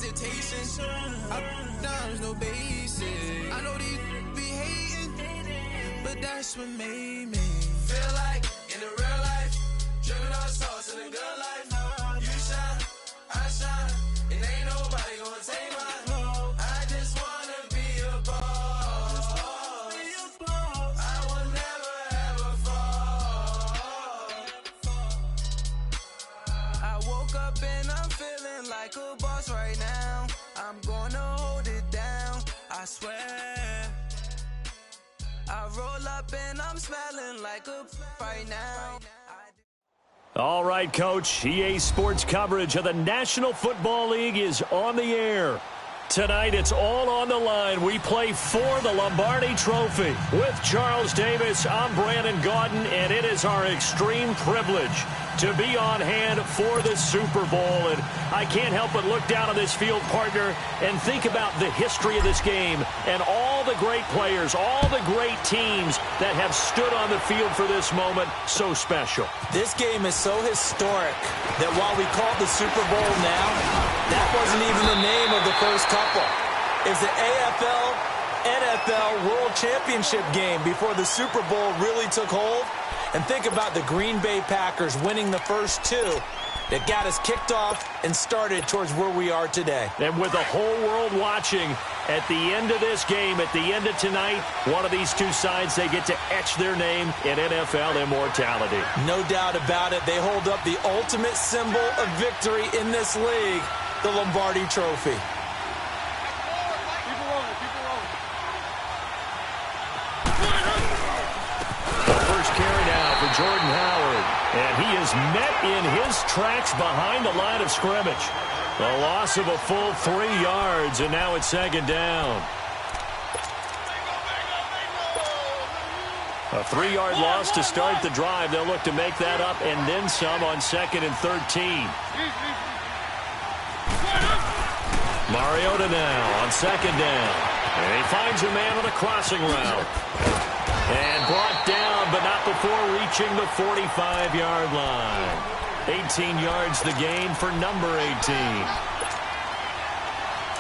hesitation. There's no basic. I know these be hating, but that's what made me feel like in the real life, dripping all the sauce in the good life. You shine, I shine, and ain't nobody gonna take mine. I just wanna be a boss. I will never ever fall. I woke up and I'm feeling like a boss right now. I'm gonna hold it down, I swear. I roll up and I'm smelling like a right now. All right, Coach. EA Sports coverage of the National Football League is on the air. Tonight, it's all on the line. We play for the Lombardi Trophy. With Charles Davis, I'm Brandon Gaudin, and it is our extreme privilege to be on hand for the Super Bowl. And I can't help but look down on this field, partner, and think about the history of this game and all the great players, all the great teams that have stood on the field for this moment. So special. This game is so historic that while we call it the Super Bowl now, that wasn't even the name of the first couple. It's the AFL, NFL World Championship game before the Super Bowl really took hold. And think about the Green Bay Packers winning the first two that got us kicked off and started towards where we are today. And with the whole world watching, at the end of this game, at the end of tonight, one of these two sides, they get to etch their name in NFL immortality. No doubt about it. They hold up the ultimate symbol of victory in this league, the Lombardi Trophy. Jordan Howard, and he is met in his tracks behind the line of scrimmage. A loss of a full 3 yards, and now it's second down. A 3-yard loss to start the drive. They'll look to make that up and then some on 2nd and 13. Mariota now on 2nd down. And he finds a man on a crossing route. And brought down, but not before reaching the 45-yard line. 18 yards the gain for number 18.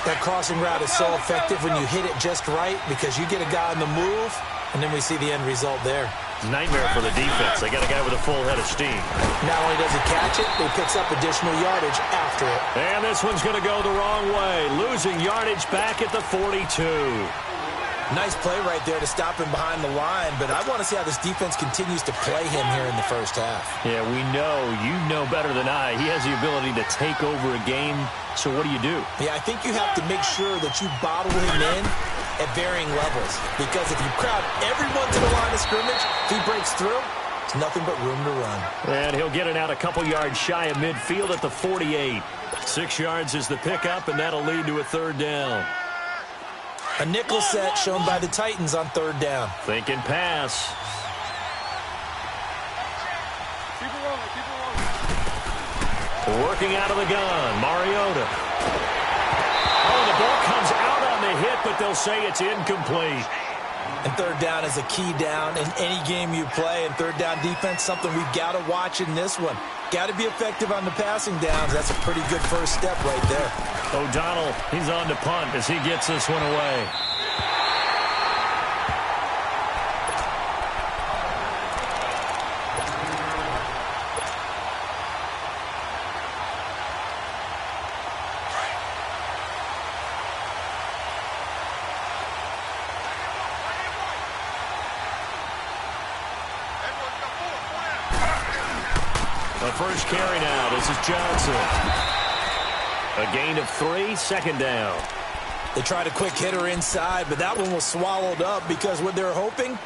That crossing route is so effective when you hit it just right because you get a guy on the move, and then we see the end result there. Nightmare for the defense. They got a guy with a full head of steam. Not only does he catch it, he picks up additional yardage after it. And this one's going to go the wrong way. Losing yardage back at the 42. Nice play right there to stop him behind the line, but I want to see how this defense continues to play him here in the first half. Yeah, we know. You know better than I. He has the ability to take over a game, so what do you do? Yeah, I think you have to make sure that you bottle him in at varying levels, because if you crowd everyone to the line of scrimmage, if he breaks through, it's nothing but room to run. And he'll get it out a couple yards shy of midfield at the 48. 6 yards is the pickup, and that'll lead to a third down. A nickel set shown by the Titans on third down. Thinking pass. Working out of the gun, Mariota. Oh, the ball comes out on the hit, but they'll say it's incomplete. And third down is a key down in any game you play. And third down defense, something we've got to watch in this one. Got to be effective on the passing downs. That's a pretty good first step right there. O'Donnell, he's on to punt as he gets this one away. The first carry now. This is Johnson. A gain of 3, second down. They tried a quick hitter inside, but that one was swallowed up because what they're hoping,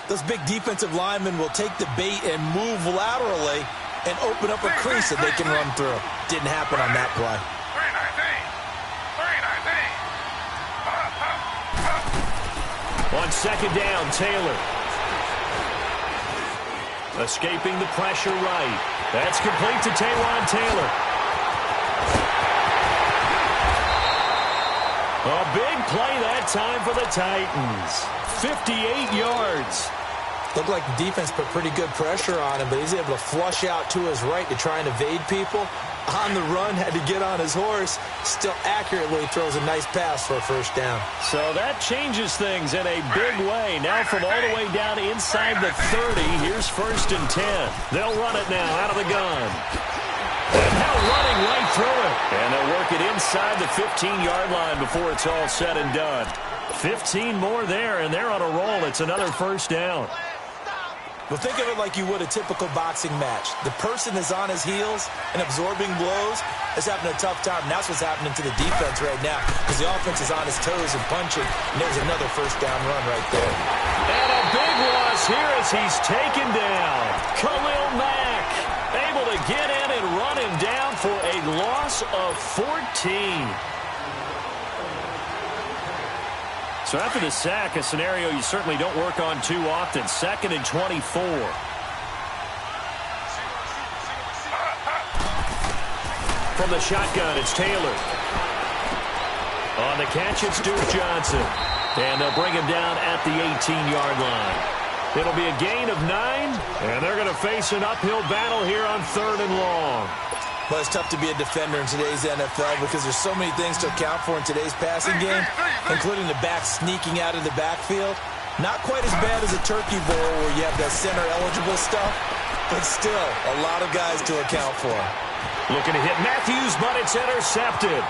those big defensive linemen will take the bait and move laterally and open up a crease that they can run through. Didn't happen on that play. 319. On second down, Taylor. Escaping the pressure right. That's complete to Taywan Taylor. A big play that time for the Titans. 58 yards. Looked like the defense put pretty good pressure on him, but he's able to flush out to his right to try and evade people. On the run, had to get on his horse. Still accurately throws a nice pass for a first down. So that changes things in a big way. Now from all the way down inside the 30, here's 1st and 10. They'll run it now out of the gun. And now running right through it. And they'll work it inside the 15-yard line before it's all said and done. 15 more there, and they're on a roll. It's another first down. Well, think of it like you would a typical boxing match. The person is on his heels and absorbing blows is having a tough time. And that's what's happening to the defense right now because the offense is on his toes and punching. And there's another first down run right there. And a big loss here as he's taken down. Khalil Mack able to get in and run him down for a loss of 14. So after the sack, a scenario you certainly don't work on too often. 2nd and 24. From the shotgun, it's Taylor. On the catch, it's Duke Johnson. And they'll bring him down at the 18-yard line. It'll be a gain of 9, and they're going to face an uphill battle here on 3rd and long. Well, it's tough to be a defender in today's NFL because there's so many things to account for in today's passing game, including the back sneaking out of the backfield. Not quite as bad as a turkey bowl where you have that center-eligible stuff, but still a lot of guys to account for. Looking to hit Matthews, but it's intercepted.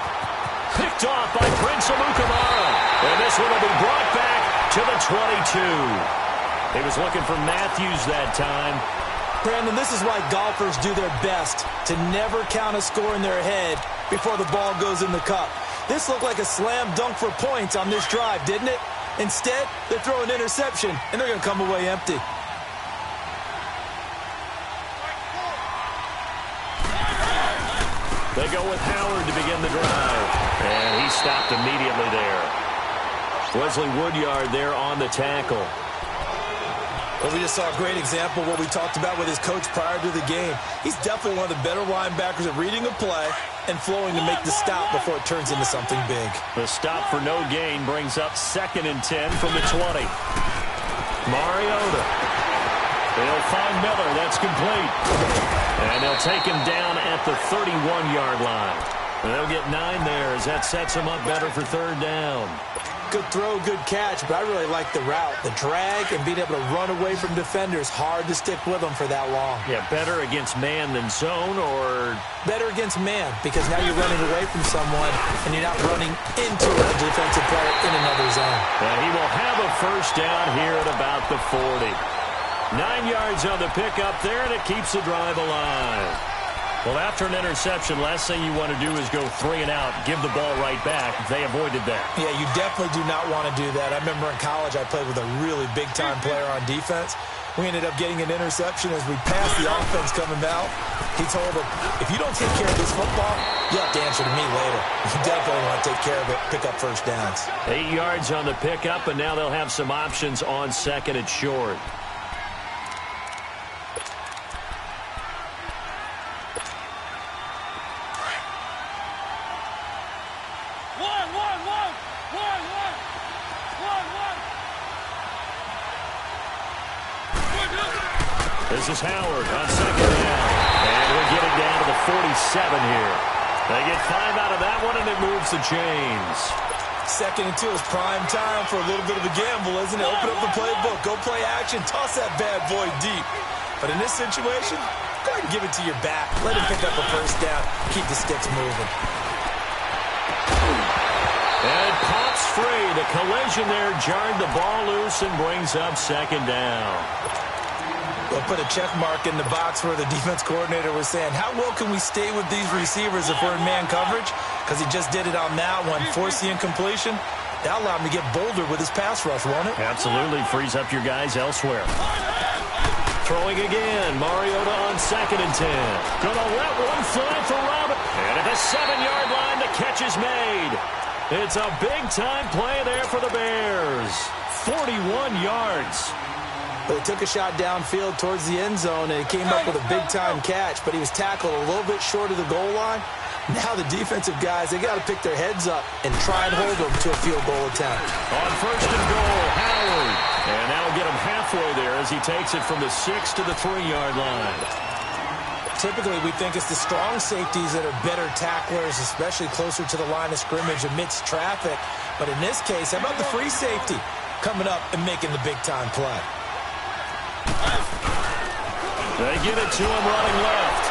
Picked off by Prince Amukamara. And this one will be brought back to the 22. He was looking for Matthews that time. Brandon, this is why golfers do their best to never count a score in their head before the ball goes in the cup. This looked like a slam dunk for points on this drive, didn't it? Instead, they throw an interception, and they're going to come away empty. They go with Howard to begin the drive. And he stopped immediately there. Wesley Woodyard there on the tackle. Well, we just saw a great example of what we talked about with his coach prior to the game. He's definitely one of the better linebackers at reading a play and flowing to make the stop before it turns into something big. The stop for no gain brings up 2nd and 10 from the 20. Mariota. They'll find Miller. That's complete. And they'll take him down at the 31-yard line. And they'll get 9 there as that sets him up better for 3rd down. Good throw, good catch, but I really like the route. The drag and being able to run away from defenders, hard to stick with them for that long. Yeah, better against man than zone, or? Better against man, because now you're running away from someone and you're not running into a defensive player in another zone. And he will have a first down here at about the 40. 9 yards on the pickup there, and it keeps the drive alive. Well, after an interception, last thing you want to do is go 3 and out, give the ball right back. They avoided that. Yeah, you definitely do not want to do that. I remember in college I played with a really big-time player on defense. We ended up getting an interception as we passed the offense coming out. He told him, if you don't take care of this football, you'll have to answer to me later. You definitely want to take care of it, pick up first downs. 8 yards on the pickup, and now they'll have some options on 2nd and short. This is Howard on 2nd down. And we'll get it down to the 47 here. They get 5 out of that one, and it moves the chains. 2nd and 2 is prime time for a little bit of a gamble, isn't it? Open up the playbook, go play action, toss that bad boy deep. But in this situation, go ahead and give it to your back. Let him pick up a first down. Keep the sticks moving. And pops free. The collision there jarred the ball loose and brings up 2nd down. We'll put a check mark in the box where the defense coordinator was saying, how well can we stay with these receivers if we're in man coverage? Because he just did it on that one, force the incompletion. That allowed him to get bolder with his pass rush, won't it? Absolutely. Frees up your guys elsewhere. Throwing again. Mariota on 2nd and 10. Gonna let one fly for Robert. And at the 7-yard line, the catch is made. It's a big-time play there for the Bears. 41 yards. But he took a shot downfield towards the end zone, and he came up with a big-time catch, but he was tackled a little bit short of the goal line. Now the defensive guys, they got to pick their heads up and try and hold them to a field goal attempt. On 1st and goal, Howard. And that'll get him halfway there as he takes it from the 6 to the 3-yard line. typically we think it's the strong safeties that are better tacklers, especially closer to the line of scrimmage amidst traffic. But in this case, how about the free safety coming up and making the big-time play? They get it to him running left.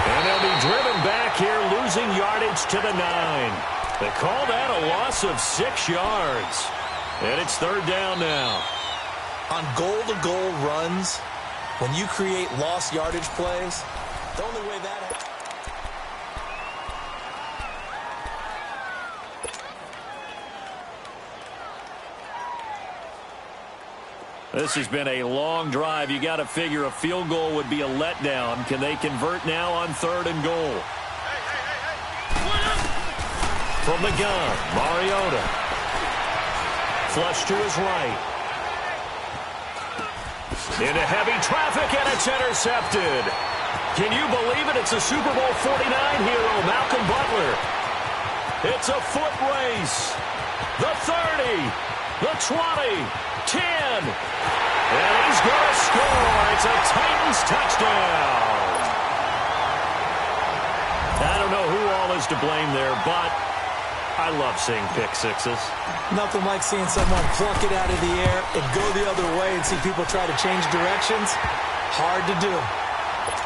And they'll be driven back here, losing yardage to the 9. They call that a loss of 6 yards. And it's third down now. On goal-to-goal runs, when you create lost yardage plays, the only way that happens. This has been a long drive. You got to figure a field goal would be a letdown. Can they convert now on 3rd and goal? From the gun, Mariota. Flush to his right. Into heavy traffic, and it's intercepted. Can you believe it? It's a Super Bowl 49 hero, Malcolm Butler. It's a foot race. The 30, the 20, 10. And he's going to score. It's a Titans touchdown. I don't know who all is to blame there, but I love seeing pick sixes. Nothing like seeing someone pluck it out of the air and go the other way and see people try to change directions. Hard to do.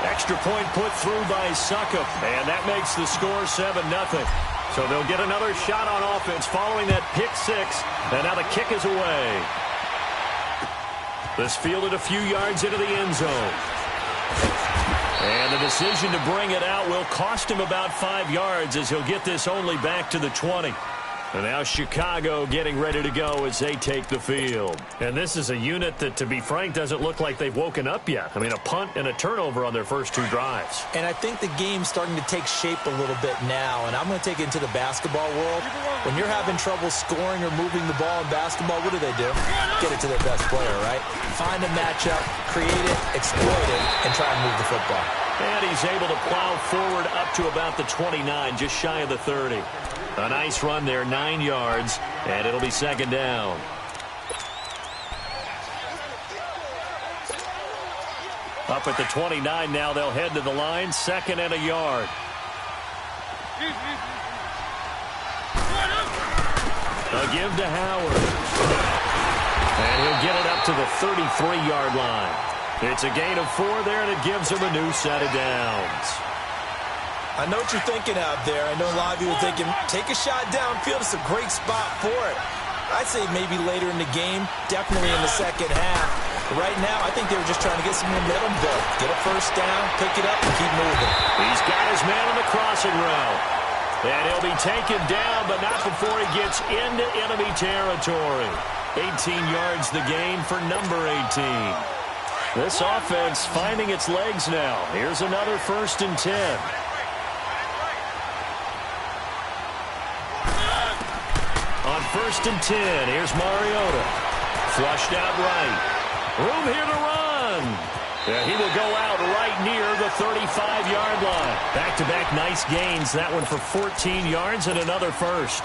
Extra point put through by Succop, and that makes the score 7-0. So they'll get another shot on offense following that pick six, and now the kick is away. This fielded a few yards into the end zone. And the decision to bring it out will cost him about 5 yards as he'll get this only back to the 20. And now Chicago getting ready to go as they take the field. And this is a unit that, to be frank, doesn't look like they've woken up yet. I mean, a punt and a turnover on their first 2 drives. And I think the game's starting to take shape a little bit now. And I'm going to take it into the basketball world. When you're having trouble scoring or moving the ball in basketball, what do? Get it to their best player, right? Find a matchup, create it, exploit it, and try and move the football. And he's able to plow forward up to about the 29, just shy of the 30. A nice run there, 9 yards, and it'll be second down. Up at the 29 now, they'll head to the line, 2nd and a yard. A give to Howard. And he'll get it up to the 33-yard line. It's a gain of 4 there, and it gives him a new set of downs. I know what you're thinking out there. I know a lot of you are thinking, take a shot downfield. It's a great spot for it. I'd say maybe later in the game, definitely in the second half. But right now, I think they were just trying to get some momentum built. Get a first down, pick it up, and keep moving. He's got his man on the crossing route. And he'll be taken down, but not before he gets into enemy territory. 18 yards the gain for number 18. This offense finding its legs now. Here's another 1st and 10. On 1st and 10, here's Mariota. Flushed out right. Room here to run. Yeah, he will go out right near the 35-yard line. Back-to-back nice gains. That one for 14 yards and another first.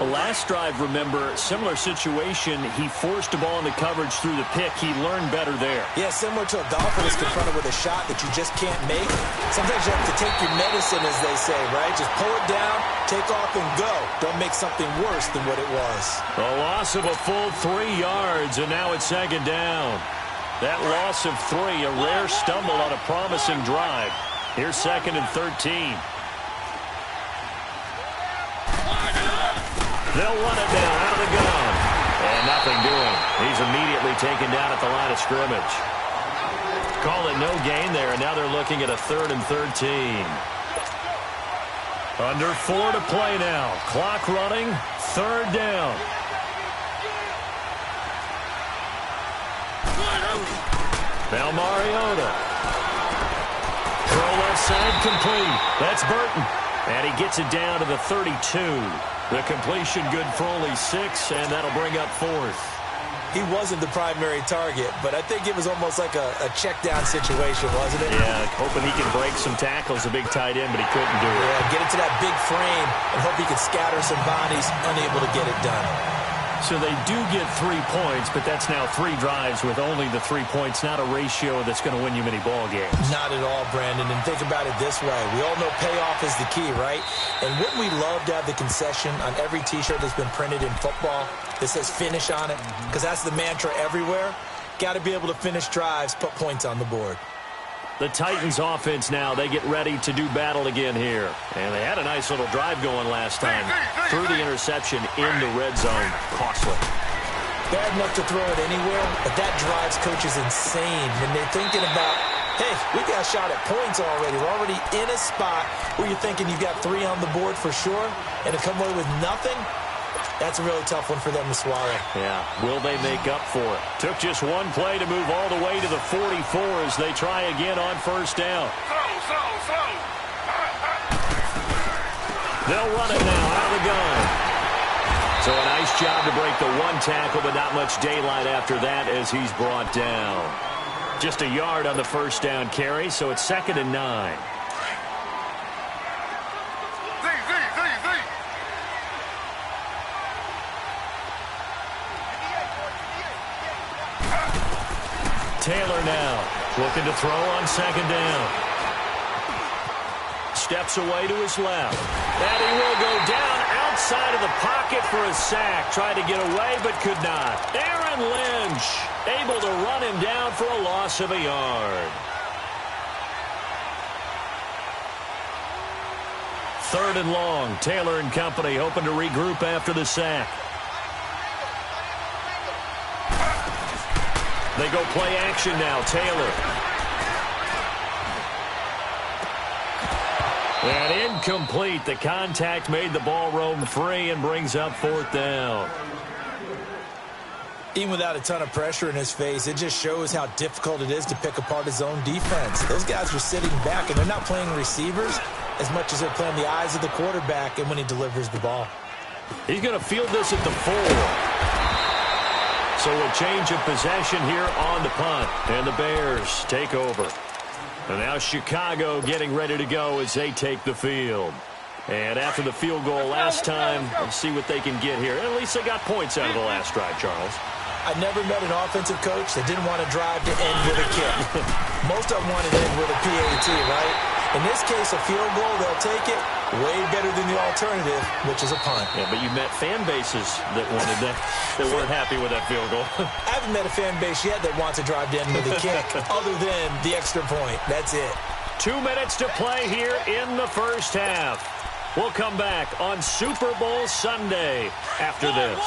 The last drive, remember, similar situation. He forced a ball into coverage through the pick. He learned better there. Yeah, similar to a golfer that's confronted with a shot that you just can't make. Sometimes you have to take your medicine, as they say, right? Just pull it down, take off, and go. Don't make something worse than what it was. A loss of a full 3 yards, and now it's second down. That loss of 3, a rare stumble on a promising drive. Here's 2nd and 13. They'll run it down out of the gun. And nothing doing. He's immediately taken down at the line of scrimmage. Call it no gain there, and now they're looking at a 3rd and 13. Under 4 to play now. Clock running. 3rd down. Now Mariota. Throw left side complete. That's Burton. And he gets it down to the 32. The completion good for only 6, and that'll bring up 4th. He wasn't the primary target, but I think it was almost like a check-down situation, wasn't it? Yeah, hoping he could break some tackles, a big tight end, but he couldn't do it. Yeah, get it to that big frame and hope he could scatter some bodies, unable to get it done. So they do get 3 points, but that's now 3 drives with only the 3 points, not a ratio that's going to win you many ball games. Not at all, Brandon. And think about it this way. We all know payoff is the key, right? And wouldn't we love to have the concession on every T-shirt that's been printed in football that says finish on it? Because that's the mantra everywhere. Got to be able to finish drives, put points on the board. The Titans offense now, they get ready to do battle again here. And they had a nice little drive going last time. Threw the interception in the red zone. Costly. Bad enough to throw it anywhere, but that drives coaches insane when they're thinking about, hey, we got a shot at points already. We're already in a spot where you're thinking you've got 3 on the board for sure, and to come away with nothing, that's a really tough one for them to swallow. Yeah, will they make up for it? Took just one play to move all the way to the 44 as they try again on first down. They'll run it now out of the gun. So a nice job to break the 1 tackle, but not much daylight after that as he's brought down. Just a yard on the first down carry, so it's 2nd and 9. Taylor now looking to throw on 2nd down. Steps away to his left. And he will go down outside of the pocket for a sack. Tried to get away but could not. Aaron Lynch able to run him down for a loss of a yard. 3rd and long. Taylor and company hoping to regroup after the sack. They go play action now. Taylor. And incomplete. The contact made the ball roam free and brings up 4th down. Even without a ton of pressure in his face, it just shows how difficult it is to pick apart his own defense. Those guys are sitting back, and they're not playing receivers as much as they're playing the eyes of the quarterback and when he delivers the ball. He's going to field this at the 4. So a change of possession here on the punt. And the Bears take over. And now Chicago getting ready to go as they take the field. And after the field goal last time, let's see what they can get here. At least they got points out of the last drive, Charles. I never met an offensive coach that didn't want to drive to end with a kick. Most of them wanted to end with a PAT, right? In this case, a field goal, they'll take it. Way better than the alternative, which is a punt. Yeah, but you met fan bases that wanted that, that weren't happy with that field goal. I haven't met a fan base yet that wants to drive to end with a kick, other than the extra point. That's it. 2 minutes to play here in the first half. We'll come back on Super Bowl Sunday after this.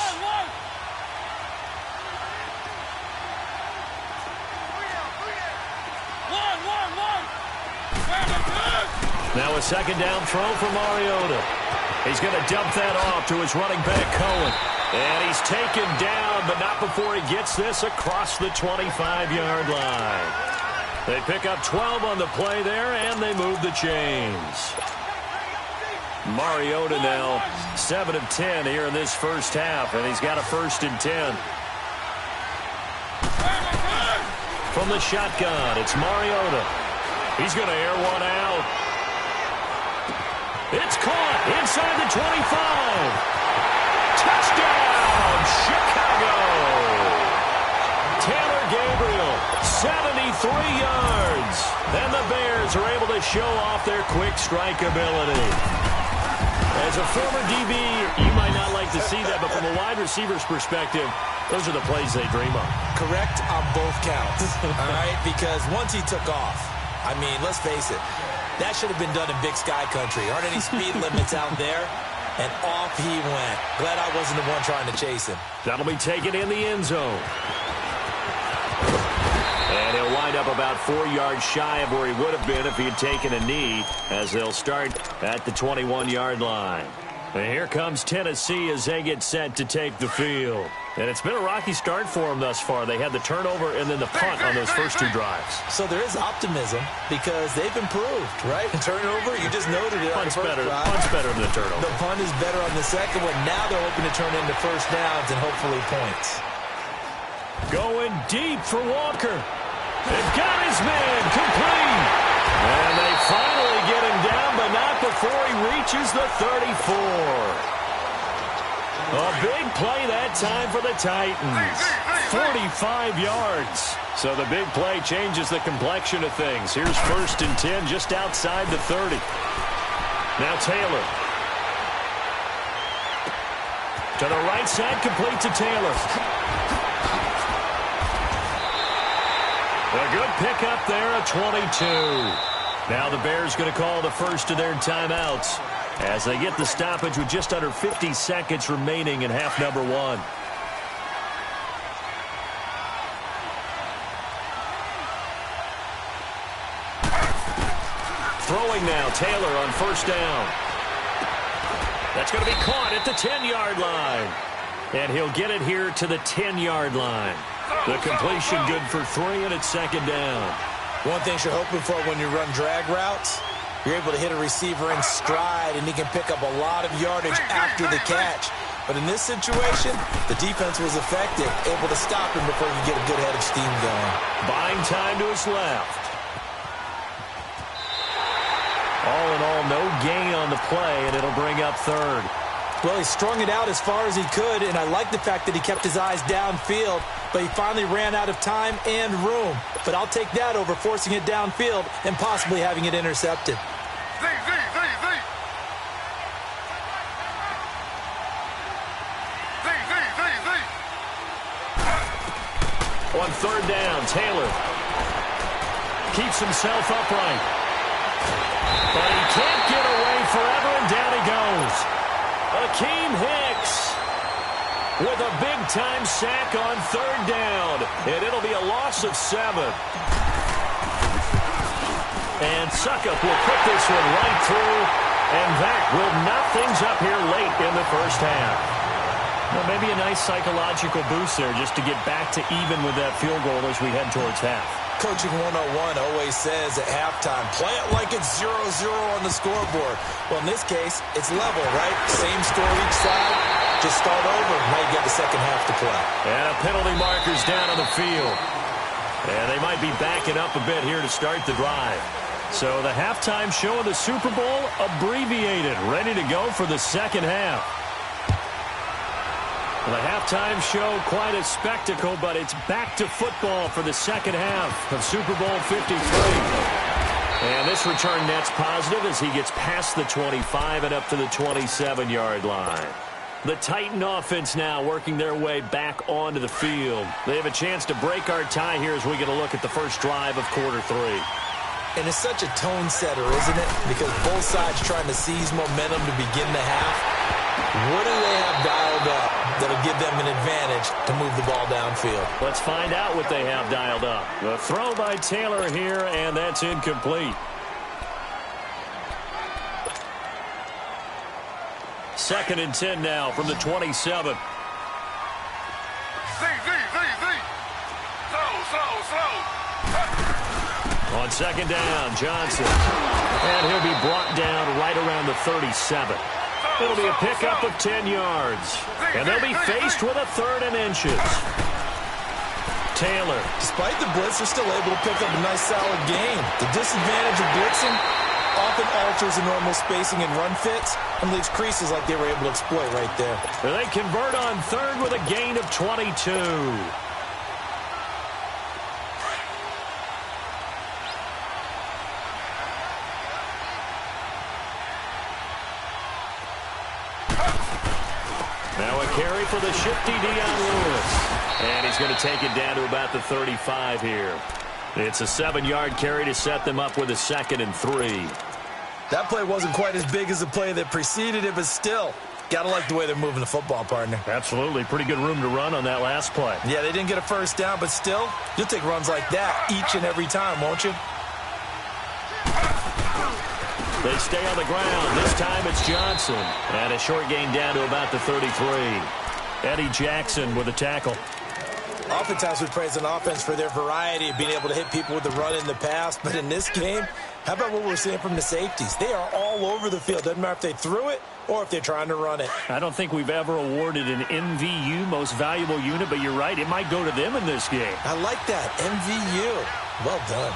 Now a 2nd down throw for Mariota. He's going to dump that off to his running back, Cohen. And he's taken down, but not before he gets this across the 25-yard line. They pick up 12 on the play there, and they move the chains. Mariota now 7 of 10 here in this first half, and he's got a 1st and 10. From the shotgun, it's Mariota. He's going to air one out. It's caught inside the 25. Touchdown, Chicago. Taylor Gabriel, 73 yards. And the Bears are able to show off their quick strike ability. As a former DB, you might not like to see that, but from a wide receiver's perspective, those are the plays they dream of. Correct on both counts, all right? Because once he took off, I mean, let's face it, that should have been done in Big Sky Country. Aren't any speed limits out there? And off he went. Glad I wasn't the one trying to chase him. That'll be taken in the end zone. And he'll wind up about 4 yards shy of where he would have been if he had taken a knee, as they'll start at the 21-yard line. And here comes Tennessee as they get set to take the field. And it's been a rocky start for them thus far. They had the turnover and then the punt on those first 2 drives. So there is optimism because they've improved, right? Turnover, you just noted it. Punt's better than the turnover. The punt is better on the second one. Now they're hoping to turn into first downs and hopefully points. Going deep for Walker. They've got his man complete. And they finally get him down, but not before he reaches the 34. A big play that time for the Titans. 45 yards. So the big play changes the complexion of things. Here's 1st and 10 just outside the 30. Now Taylor. To the right side, complete to Taylor. A good pickup there, a 22. Now the Bears going to call the first of their timeouts as they get the stoppage with just under 50 seconds remaining in half number 1. Throwing now, Taylor on 1st down. That's going to be caught at the 10-yard line. And he'll get it here to the 10-yard line. The completion good for 3, and it's 2nd down. One thing you're hoping for when you run drag routes, you're able to hit a receiver in stride, and he can pick up a lot of yardage after the catch. But in this situation, the defense was effective, able to stop him before he could get a good head of steam going. Buying time to his left. All in all, no gain on the play, and it'll bring up 3rd. Well, he strung it out as far as he could, and I like the fact that he kept his eyes downfield, but he finally ran out of time and room. But I'll take that over forcing it downfield and possibly having it intercepted. On 3rd down, Taylor keeps himself upright. But he can't get away forever, and down he goes. Akeem Hicks with a big-time sack on 3rd down. And it'll be a loss of 7. And Suckup will put this one right through. And that will knock things up here late in the first half. Well, maybe a nice psychological boost there just to get back to even with that field goal as we head towards half. Coaching 101 always says at halftime, play it like it's 0-0 on the scoreboard. Well, in this case, it's level, right? Same score each side. Just start over. Now you get the second half to play. And a penalty marker's down on the field. And they might be backing up a bit here to start the drive. So the halftime show of the Super Bowl abbreviated, ready to go for the second half. The halftime show, quite a spectacle, but it's back to football for the second half of Super Bowl 53. And this return net's positive as he gets past the 25 and up to the 27-yard line. The Titan offense now working their way back onto the field. They have a chance to break our tie here as we get a look at the first drive of quarter 3. And it's such a tone setter, isn't it? Because both sides trying to seize momentum to begin the half. What do they have dialed up that'll give them an advantage to move the ball downfield? Let's find out what they have dialed up. The throw by Taylor here, and that's incomplete. 2nd and 10 now from the 27. On 2nd down, Johnson. And he'll be brought down right around the 37. It'll be a pickup of 10 yards. And they'll be faced with a 3rd and inches. Taylor. Despite the blitz, they're still able to pick up a nice solid gain. The disadvantage of blitzing often alters the normal spacing and run fits and leaves creases like they were able to exploit right there. They convert on 3rd with a gain of 22. Now a carry for the shifty Dion Lewis. And he's going to take it down to about the 35 here. It's a 7-yard carry to set them up with a 2nd and 3. That play wasn't quite as big as the play that preceded it, but still, got to like the way they're moving the football, partner. Absolutely. Pretty good room to run on that last play. Yeah, they didn't get a first down, but still, you'll take runs like that each and every time, won't you? They stay on the ground. This time it's Johnson. And a short gain down to about the 33. Eddie Jackson with a tackle. Oftentimes we praise an offense for their variety of being able to hit people with the run in the past. But in this game, how about what we're seeing from the safeties? They are all over the field. Doesn't matter if they threw it or if they're trying to run it. I don't think we've ever awarded an MVU, most valuable unit, but you're right. It might go to them in this game. I like that. MVU. Well done.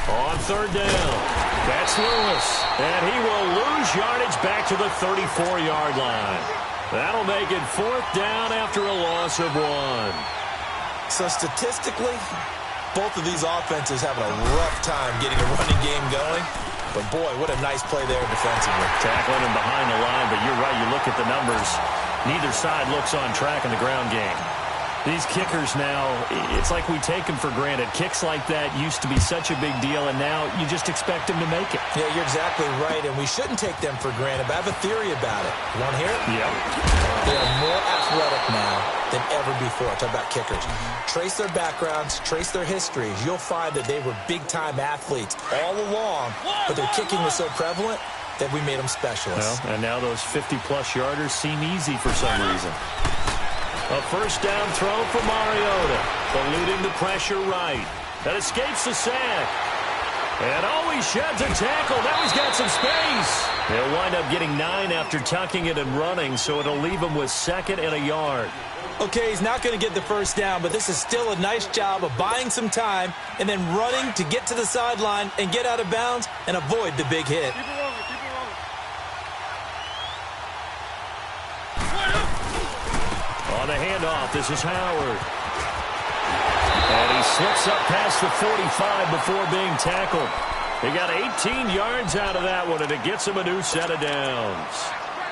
On 3rd down. That's Lewis, and he will lose yardage back to the 34-yard line. That'll make it 4th down after a loss of 1. So statistically, both of these offenses having a rough time getting a running game going. But, boy, what a nice play there defensively. Tackling him behind the line, but you're right. You look at the numbers. Neither side looks on track in the ground game. These kickers now, it's like we take them for granted. Kicks like that used to be such a big deal, and now you just expect them to make it. Yeah, you're exactly right, and we shouldn't take them for granted, but I have a theory about it. You want to hear it? Yeah. They are more athletic now than ever before. Talk about kickers. Trace their backgrounds, trace their histories. You'll find that they were big-time athletes all along, but their kicking was so prevalent that we made them specialists. Well, and now those 50-plus yarders seem easy for some reason. A first down throw for Mariota, eluding the pressure right. That escapes the sack. And he sheds a tackle. Now he's got some space. He'll wind up getting 9 after tucking it and running, so it'll leave him with 2nd and a yard. Okay, he's not going to get the first down, but this is still a nice job of buying some time and then running to get to the sideline and get out of bounds and avoid the big hit. On the handoff, this is Howard. And he slips up past the 45 before being tackled. He got 18 yards out of that one, and it gets him a new set of downs.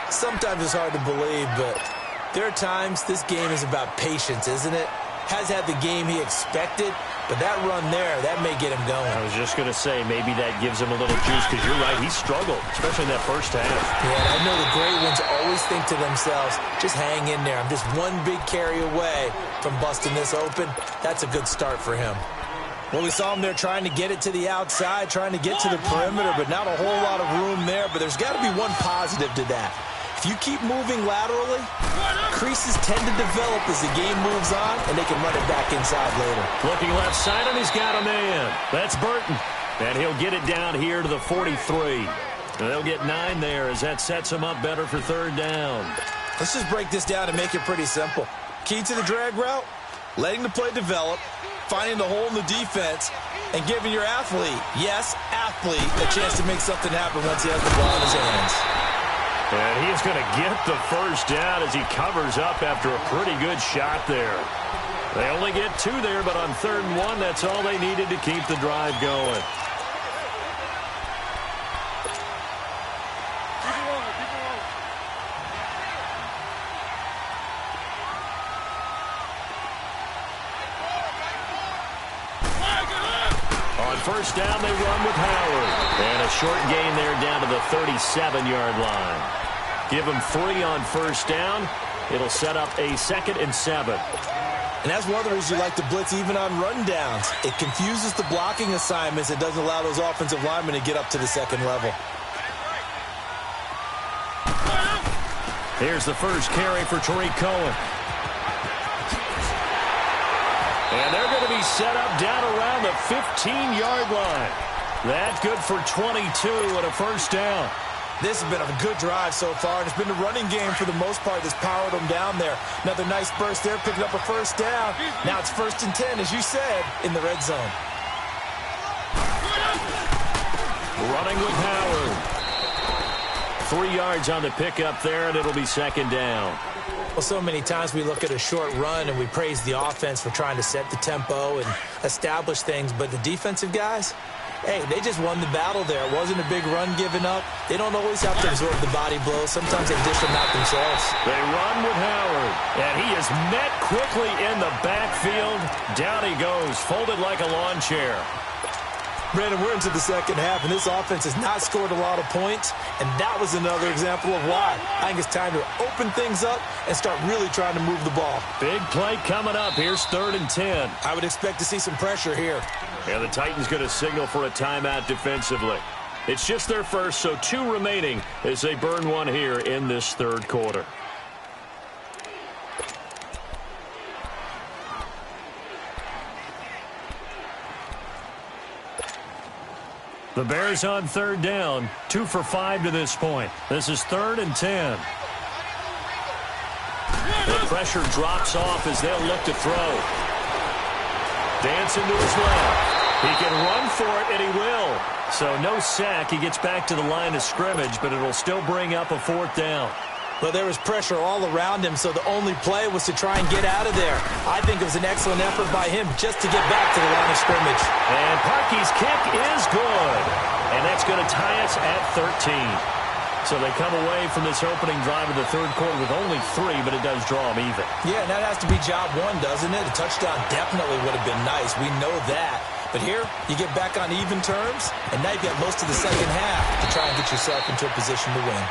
Sometimes it's hard to believe, but there are times this game is about patience, isn't it? Has had the game he expected, but that run there, that may get him going. I was just going to say, maybe that gives him a little juice, because you're right, he struggled, especially in that first half. Yeah, and I know the great ones always think to themselves, just hang in there. I'm just one big carry away from busting this open. That's a good start for him. Well, we saw him there trying to get it to the outside, trying to get to the perimeter, but not a whole lot of room there. But there's got to be one positive to that. If you keep moving laterally, creases tend to develop as the game moves on, and they can run it back inside later. Looking left side, and he's got a man. That's Burton. And he'll get it down here to the 43. And they'll get 9 there as that sets him up better for 3rd down. Let's just break this down and make it pretty simple. Key to the drag route, letting the play develop, finding the hole in the defense, and giving your athlete, yes, athlete, a chance to make something happen once he has the ball in his hands. And he's going to get the first down as he covers up after a pretty good shot there. They only get 2 there, but on 3rd and 1, that's all they needed to keep the drive going. On 1st down, they run with Howard. And a short gain there down to the 37-yard line. Give him 3 on 1st down. It'll set up a 2nd and 7. And that's one of the reasons you like to blitz even on run downs. It confuses the blocking assignments. It doesn't allow those offensive linemen to get up to the 2nd level. Here's the first carry for Tariq Cohen. And they're going to be set up down around the 15-yard line. That's good for 22 and a first down. This has been a good drive so far, and it's been the running game for the most part that's powered them down there. Another nice burst there, picking up a first down. Now it's 1st and 10, as you said, in the red zone. Running with Howard. 3 yards on the pickup there, and it'll be 2nd down. Well, so many times we look at a short run and we praise the offense for trying to set the tempo and establish things, but the defensive guys, hey, they just won the battle there. It wasn't a big run given up. They don't always have to absorb the body blows. Sometimes they dish them out themselves. They run with Howard, and he is met quickly in the backfield. Down he goes, folded like a lawn chair. Brandon, we're into the 2nd half, and this offense has not scored a lot of points, and that was another example of why. I think it's time to open things up and start really trying to move the ball. Big play coming up. Here's 3rd and 10. I would expect to see some pressure here. And the Titans going to signal for a timeout defensively. It's just their first, so 2 remaining as they burn one here in this 3rd quarter. The Bears on 3rd down, 2 for 5 to this point. This is 3rd and 10. The pressure drops off as they'll look to throw. Dancing to his left. He can run for it, and he will. So no sack. He gets back to the line of scrimmage, but it'll still bring up a 4th down. Well, there was pressure all around him, so the only play was to try and get out of there. I think it was an excellent effort by him just to get back to the line of scrimmage. And Parkey's kick is good. And that's going to tie us at 13. So they come away from this opening drive of the third quarter with only 3, but it does draw them even. Yeah, and that has to be job one, doesn't it? A touchdown definitely would have been nice. We know that. But here, you get back on even terms, and now you've got most of the second half to try and get yourself into a position to win.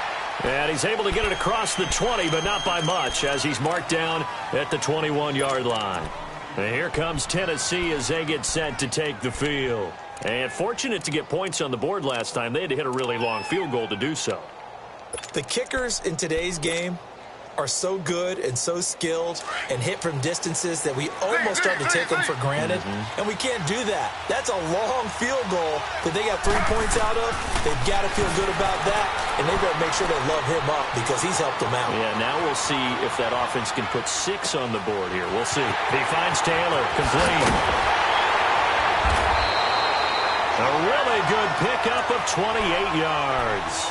And he's able to get it across the 20, but not by much, as he's marked down at the 21-yard line. And here comes Tennessee as they get set to take the field. And fortunate to get points on the board last time. They had to hit a really long field goal to do so. The kickers in today's game are so good and so skilled and hit from distances that we almost start to take them for granted, and we can't do that. That's a long field goal that they got 3 points out of. They've got to feel good about that, and they better make sure they love him up because he's helped them out. Yeah, now we'll see if that offense can put 6 on the board here. We'll see. He finds Taylor, complete. A really good pickup of 28 yards.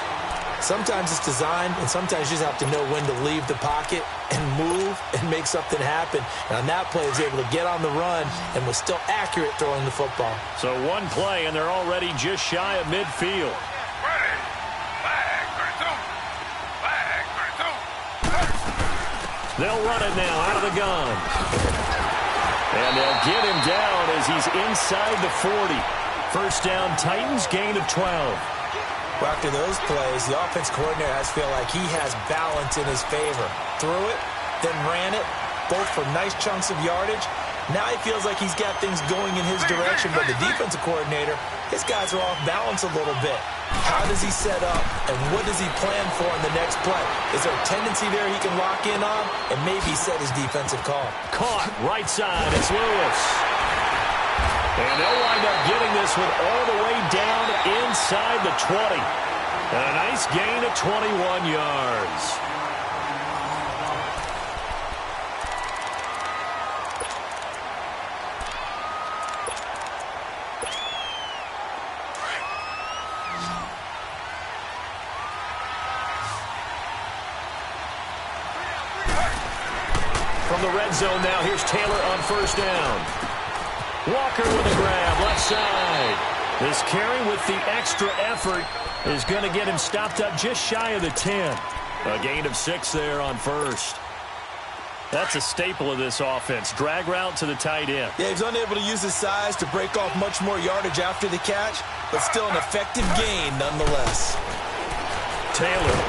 Sometimes it's designed, and sometimes you just have to know when to leave the pocket and move and make something happen. And on that play, he was able to get on the run and was still accurate throwing the football. So one play, and they're already just shy of midfield. They'll run it now out of the gun. And they'll get him down as he's inside the 40. First down, Titans, gain of 12. Well, after those plays, the offense coordinator has to feel like he has balance in his favor. Threw it, then ran it, both for nice chunks of yardage. Now he feels like he's got things going in his direction, but the defensive coordinator, his guys are off balance a little bit. How does he set up, and what does he plan for in the next play? Is there a tendency there he can lock in on, and maybe set his defensive call? Caught, right side, it's Lewis. And they'll wind up getting this one all the way down inside the 20. And a nice gain of 21 yards. From the red zone now, here's Taylor on first down. Walker with a grab, left side. This carry with the extra effort is going to get him stopped up just shy of the 10. A gain of 6 there on first. That's a staple of this offense. Drag route to the tight end. Yeah, he's unable to use his size to break off much more yardage after the catch, but still an effective gain nonetheless. Taylor.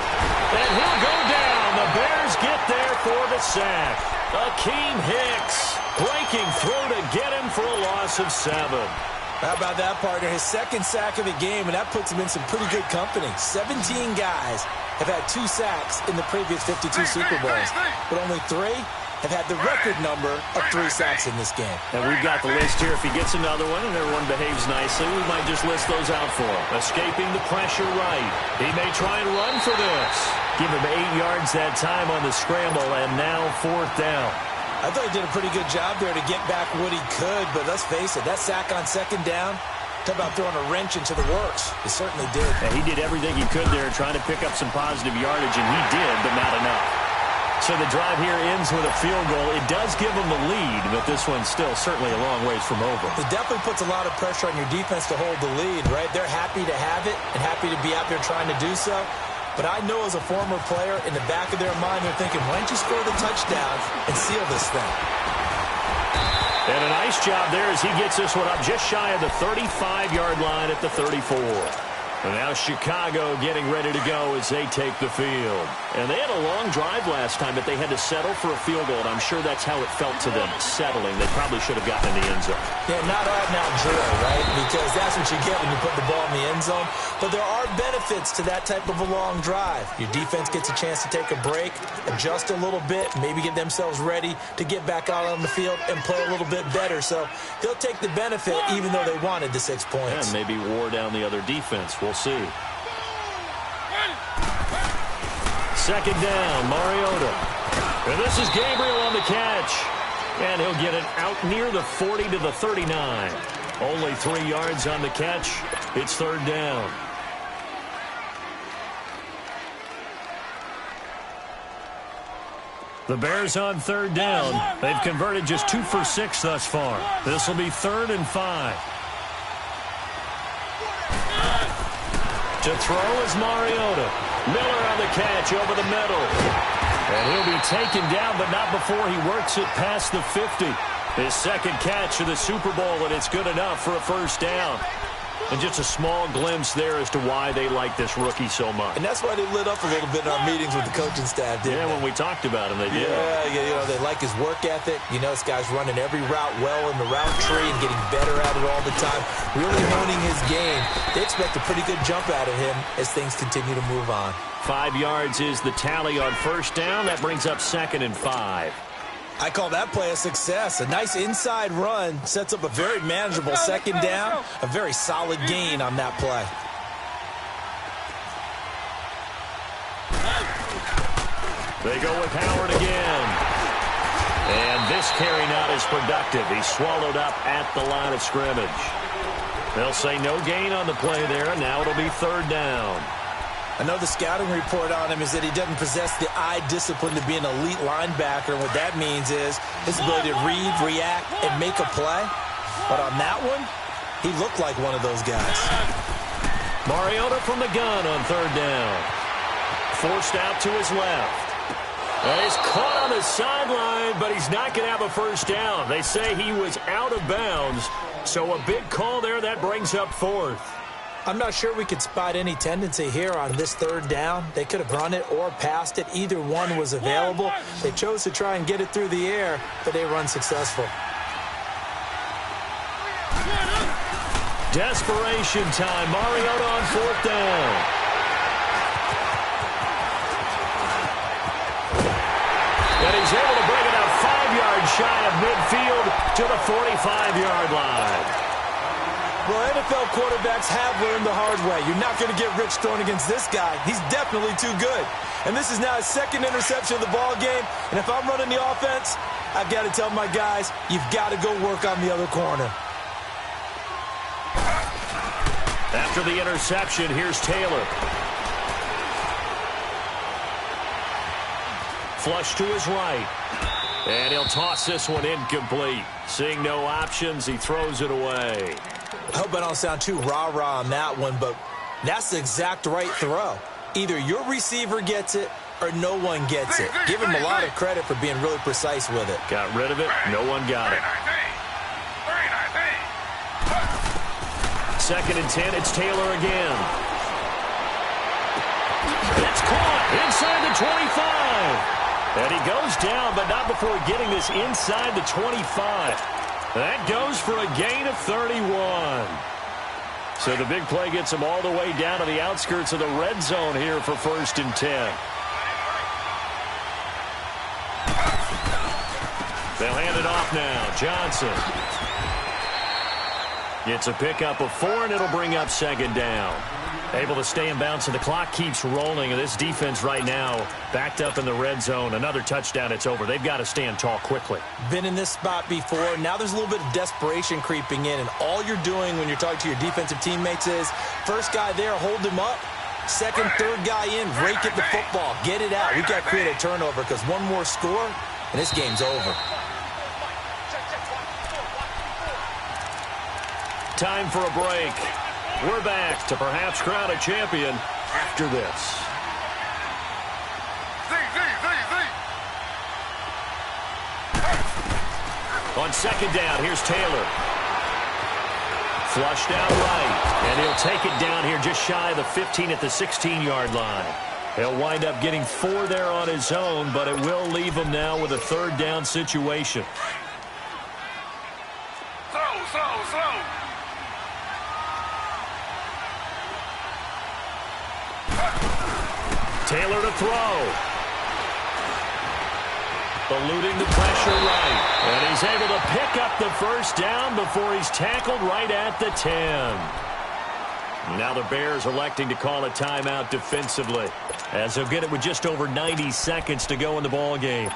And he'll go down. The Bears get there for the sack. Akeem Hicks breaking through to get him for a loss of 7. How about that, partner? His second sack of the game, and that puts him in some pretty good company. 17 guys have had 2 sacks in the previous 52 Super Bowls, but only 3 have had the record number of 3 sacks in this game. And we've got the list here. If he gets another one and everyone behaves nicely, we might just list those out for him. Escaping the pressure right. He may try and run for this. Give him 8 yards that time on the scramble, and now 4th down. I thought he did a pretty good job there to get back what he could, but let's face it, that sack on second down, talk about throwing a wrench into the works. It certainly did. And he did everything he could there trying to pick up some positive yardage, and he did, but not enough. So the drive here ends with a field goal. It does give them the lead, but this one's still certainly a long ways from over. It definitely puts a lot of pressure on your defense to hold the lead, right? They're happy to have it and happy to be out there trying to do so. But I know as a former player, in the back of their mind, they're thinking, why don't you score the touchdown and seal this thing? And a nice job there as he gets this one up just shy of the 35-yard line at the 34. And now Chicago getting ready to go as they take the field. And they had a long drive last time, but they had to settle for a field goal. And I'm sure that's how it felt to them, settling. They probably should have gotten in the end zone. Yeah, not all now joy, right? Because that's what you get when you put the ball in the end zone. But there are benefits to that type of a long drive. Your defense gets a chance to take a break, adjust a little bit, maybe get themselves ready to get back out on the field and play a little bit better. So they'll take the benefit even though they wanted the 6 points. And maybe wore down the other defense. We'll see. Second down, Mariota. And this is Gabriel on the catch. And he'll get it out near the 40 to the 39. Only 3 yards on the catch. It's third down. The Bears on third down. They've converted just 2 for 6 thus far. This will be 3rd and 5. To throw is Mariota. Miller on the catch over the middle. And he'll be taken down, but not before he works it past the 50. His second catch of the Super Bowl, and it's good enough for a first down. And just a small glimpse there as to why they like this rookie so much. And that's why they lit up a little bit in our meetings with the coaching staff, didn't they? When we talked about him, they did. Yeah, they like his work ethic. This guy's running every route well in the route tree and getting better at it all the time, really honing his game. They expect a pretty good jump out of him as things continue to move on. 5 yards is the tally on first down. That brings up 2nd and 5. I call that play a success. A nice inside run sets up a very manageable second down. A very solid gain on that play. They go with Howard again. And this carry not as productive. He's swallowed up at the line of scrimmage. They'll say no gain on the play there. Now it'll be third down. I know the scouting report on him is that he doesn't possess the eye discipline to be an elite linebacker. And what that means is his ability to read, react, and make a play. But on that one, he looked like one of those guys. Mariota from the gun on third down. Forced out to his left. And he's caught on the sideline, but he's not going to have a first down. They say he was out of bounds. So a big call there. That brings up 4th. I'm not sure we could spot any tendency here on this third down. They could have run it or passed it. Either one was available. They chose to try and get it through the air, but they were unsuccessful. Desperation time. Mariota on 4th down. And he's able to bring it out 5 yards shy of midfield to the 45-yard line. Well, NFL quarterbacks have learned the hard way. You're not going to get rich throwing against this guy. He's definitely too good. And this is now his 2nd interception of the ball game. And if I'm running the offense, I've got to tell my guys, you've got to go work on the other corner. After the interception, here's Taylor. Flush to his right. And he'll toss this one incomplete. Seeing no options, he throws it away. I hope I don't sound too rah-rah on that one, but that's the exact right throw. Either your receiver gets it or no one gets it. Give him a lot of credit for being really precise with it. Got rid of it. No one got it. 2nd and 10. It's Taylor again. It's caught inside the 25. And he goes down, but not before getting this inside the 25. That goes for a gain of 31. So the big play gets him all the way down to the outskirts of the red zone here for 1st and 10. They'll hand it off now. Johnson gets a pickup of 4, and it'll bring up 2nd down. Able to stay in bounds, and the clock keeps rolling. And this defense right now backed up in the red zone. Another touchdown, it's over. They've got to stand tall quickly. Been in this spot before. Now there's a little bit of desperation creeping in. And all you're doing when you're talking to your defensive teammates is, first guy there, hold him up. Second, third guy in, rake at the football. Get it out. We've got to create a turnover because one more score, and this game's over. Time for a break. We're back to perhaps crown a champion after this. On 2nd down, here's Taylor. Flushed out right, and he'll take it down here just shy of the 15 at the 16-yard line. He'll wind up getting 4 there on his own, but it will leave him now with a 3rd down situation. Slow. Taylor to throw. Eluding the pressure right. And he's able to pick up the first down before he's tackled right at the 10. Now the Bears electing to call a timeout defensively, as they'll get it with just over 90 seconds to go in the ball game.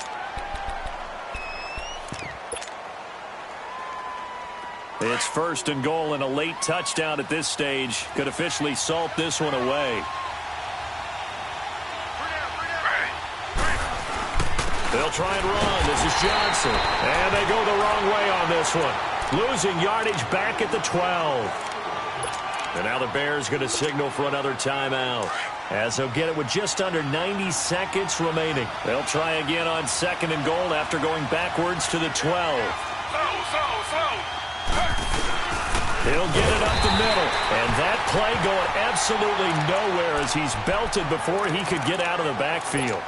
It's 1st and goal, and a late touchdown at this stage could officially salt this one away. They'll try and run. This is Johnson. And they go the wrong way on this one. Losing yardage back at the 12. And now the Bears going to signal for another timeout, as they'll get it with just under 90 seconds remaining. They'll try again on 2nd and goal after going backwards to the 12. He'll get it up the middle. And that play going absolutely nowhere as he's belted before he could get out of the backfield.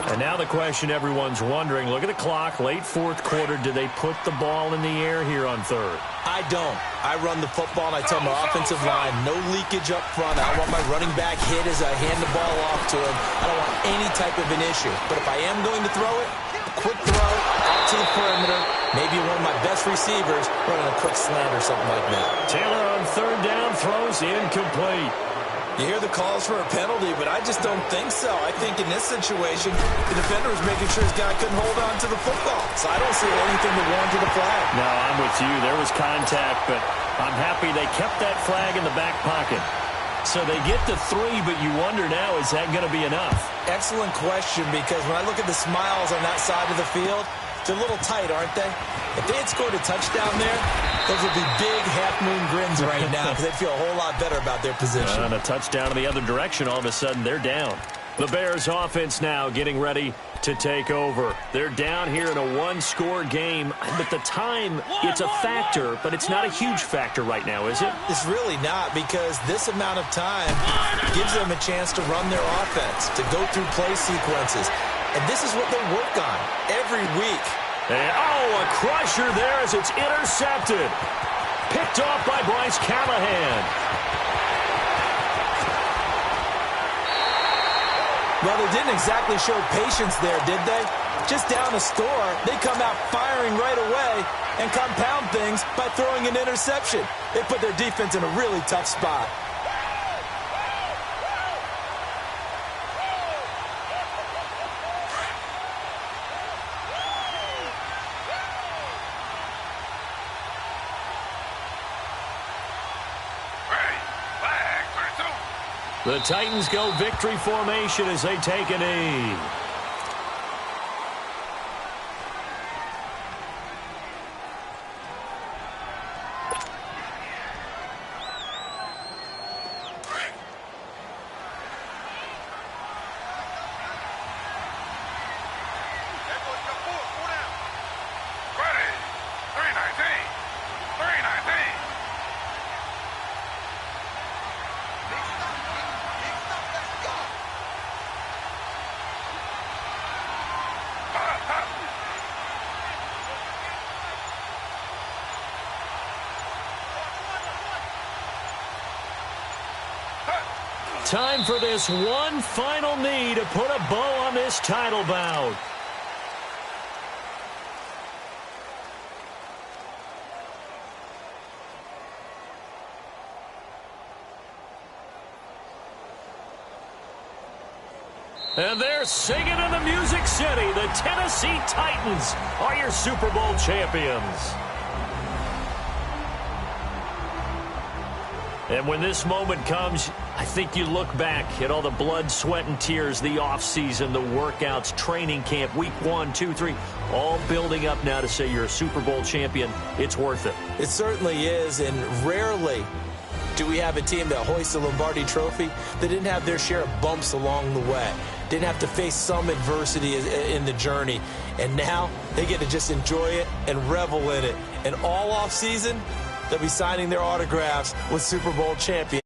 And now the question everyone's wondering, look at the clock, late 4th quarter, do they put the ball in the air here on 3rd? I don't. I run the football, and I tell my offensive line, no leakage up front. I don't want my running back hit as I hand the ball off to him. I don't want any type of an issue. But if I am going to throw it, a quick throw out to the perimeter, maybe one of my best receivers running a quick slant or something like that. Taylor on 3rd down, throws incomplete. You hear the calls for a penalty, but I just don't think so. I think in this situation, the defender was making sure his guy couldn't hold on to the football. So I don't see anything that warranted a flag. No, I'm with you. There was contact, but I'm happy they kept that flag in the back pocket. So they get to 3, but you wonder now, is that going to be enough? Excellent question, because when I look at the smiles on that side of the field, they're a little tight, aren't they? If they had scored a touchdown there, those would be big half-moon grins right now because they'd feel a whole lot better about their position. And a touchdown in the other direction, all of a sudden they're down. The Bears offense now getting ready to take over. They're down here in a 1-score game, but the time, it's a factor, but it's not a huge factor right now, is it? It's really not, because this amount of time gives them a chance to run their offense, to go through play sequences. And this is what they work on every week. And, a crusher there as it's intercepted. Picked off by Bryce Callahan. Well, they didn't exactly show patience there, did they? Just down a score, they come out firing right away and compound things by throwing an interception. They put their defense in a really tough spot. The Titans go victory formation as they take a knee. Time for this one final knee to put a bow on this title bout. And they're singing in the Music City. The Tennessee Titans are your Super Bowl champions. And when this moment comes, I think you look back at all the blood, sweat, and tears, the offseason, the workouts, training camp, week 1, 2, 3, all building up now to say you're a Super Bowl champion. It's worth it. It certainly is, and rarely do we have a team that hoists the Lombardi Trophy that didn't have their share of bumps along the way, didn't have to face some adversity in the journey, and now they get to just enjoy it and revel in it. And all offseason, they'll be signing their autographs with Super Bowl champions.